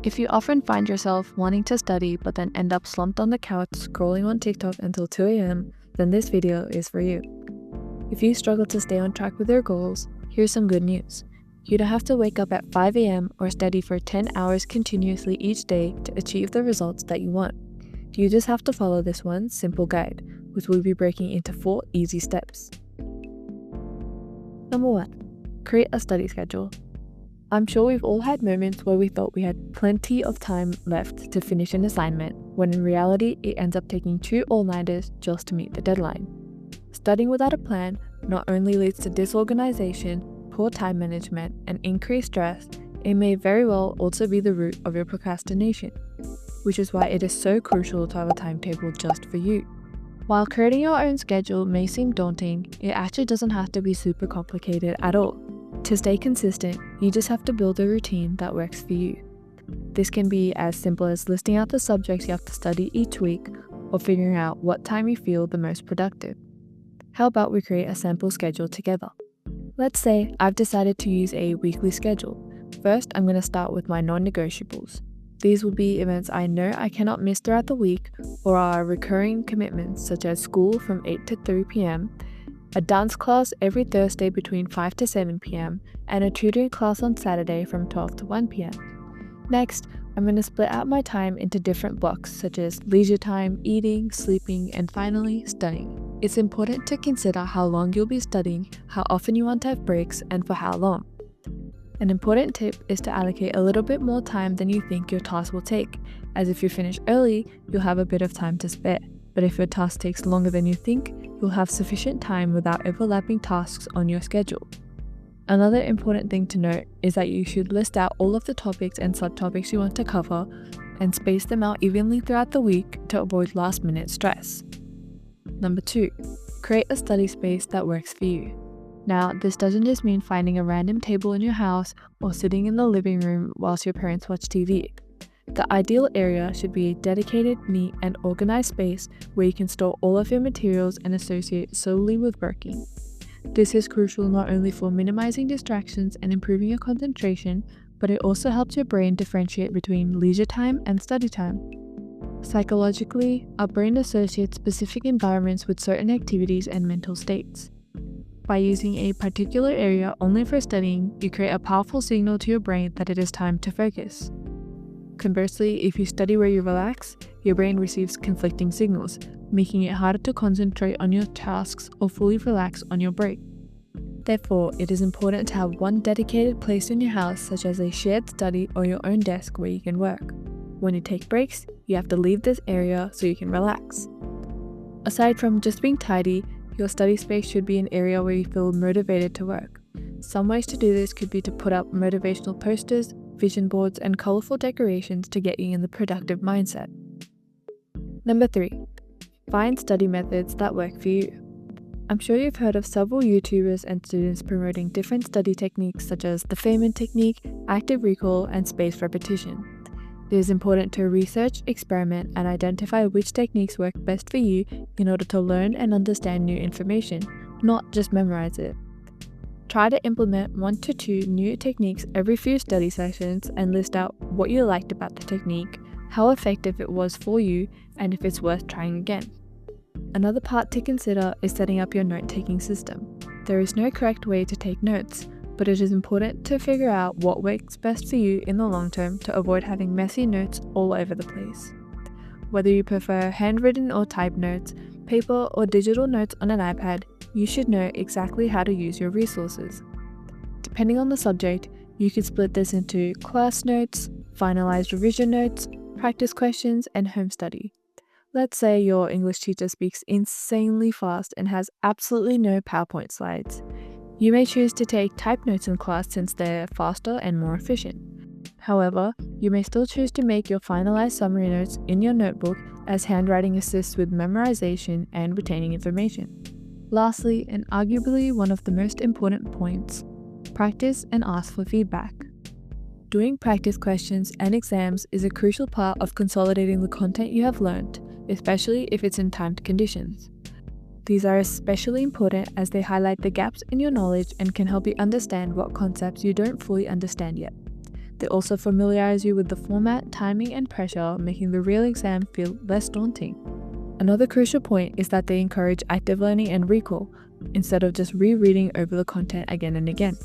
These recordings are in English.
If you often find yourself wanting to study but then end up slumped on the couch scrolling on TikTok until 2 a.m., then this video is for you. If you struggle to stay on track with your goals, here's some good news. You don't have to wake up at 5 a.m. or study for 10 hours continuously each day to achieve the results that you want. You just have to follow this one simple guide, which we'll be breaking into 4 easy steps. Number 1. Create a study schedule. I'm sure we've all had moments where we thought we had plenty of time left to finish an assignment, when in reality it ends up taking 2 all-nighters just to meet the deadline. Studying without a plan not only leads to disorganization, poor time management, and increased stress, it may very well also be the root of your procrastination, which is why it is so crucial to have a timetable just for you. While creating your own schedule may seem daunting, it actually doesn't have to be super complicated at all. To stay consistent, you just have to build a routine that works for you. This can be as simple as listing out the subjects you have to study each week, or figuring out what time you feel the most productive. How about we create a sample schedule together? Let's say I've decided to use a weekly schedule. First, I'm going to start with my non-negotiables. These will be events I know I cannot miss throughout the week, or are recurring commitments such as school from 8 to 3 p.m, a dance class every Thursday between 5 to 7 p.m, and a tutoring class on Saturday from 12 to 1 p.m. Next, I'm going to split out my time into different blocks such as leisure time, eating, sleeping, and finally, studying. It's important to consider how long you'll be studying, how often you want to have breaks, and for how long. An important tip is to allocate a little bit more time than you think your task will take, as if you finish early, you'll have a bit of time to spare. But if your task takes longer than you think, you'll have sufficient time without overlapping tasks on your schedule. Another important thing to note is that you should list out all of the topics and subtopics you want to cover and space them out evenly throughout the week to avoid last-minute stress. Number 2. Create a study space that works for you. Now, this doesn't just mean finding a random table in your house or sitting in the living room whilst your parents watch TV. The ideal area should be a dedicated, neat, and organized space where you can store all of your materials and associate solely with working. This is crucial not only for minimizing distractions and improving your concentration, but it also helps your brain differentiate between leisure time and study time. Psychologically, our brain associates specific environments with certain activities and mental states. By using a particular area only for studying, you create a powerful signal to your brain that it is time to focus. Conversely, if you study where you relax, your brain receives conflicting signals, making it harder to concentrate on your tasks or fully relax on your break. Therefore, it is important to have one dedicated place in your house, such as a shared study or your own desk where you can work. When you take breaks, you have to leave this area so you can relax. Aside from just being tidy, your study space should be an area where you feel motivated to work. Some ways to do this could be to put up motivational posters, vision boards, and colorful decorations to get you in the productive mindset. Number 3. Find study methods that work for you. I'm sure you've heard of several YouTubers and students promoting different study techniques such as the Feynman technique, active recall, and spaced repetition. It is important to research, experiment, and identify which techniques work best for you in order to learn and understand new information, not just memorize it. Try to implement 1 to 2 new techniques every few study sessions and list out what you liked about the technique, how effective it was for you, and if it's worth trying again. Another part to consider is setting up your note-taking system. There is no correct way to take notes, but it is important to figure out what works best for you in the long term to avoid having messy notes all over the place. Whether you prefer handwritten or typed notes, paper or digital notes on an iPad, you should know exactly how to use your resources. Depending on the subject, you can split this into class notes, finalized revision notes, practice questions, and home study. Let's say your English teacher speaks insanely fast and has absolutely no PowerPoint slides. You may choose to take typed notes in class since they're faster and more efficient. However, you may still choose to make your finalized summary notes in your notebook, as handwriting assists with memorization and retaining information. Lastly, and arguably one of the most important points, practice and ask for feedback. Doing practice questions and exams is a crucial part of consolidating the content you have learned, especially if it's in timed conditions. These are especially important as they highlight the gaps in your knowledge and can help you understand what concepts you don't fully understand yet. They also familiarize you with the format, timing, and pressure, making the real exam feel less daunting. Another crucial point is that they encourage active learning and recall, instead of just rereading over the content again and again.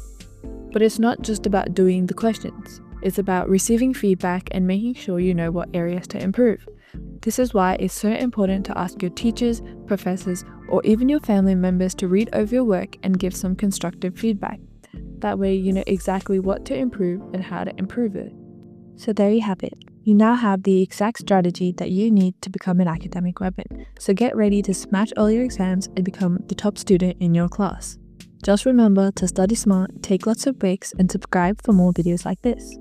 But it's not just about doing the questions. It's about receiving feedback and making sure you know what areas to improve. This is why it's so important to ask your teachers, professors, or even your family members to read over your work and give some constructive feedback. That way you know exactly what to improve and how to improve it. So there you have it. You now have the exact strategy that you need to become an academic weapon. So get ready to smash all your exams and become the top student in your class. Just remember to study smart, take lots of breaks, and subscribe for more videos like this.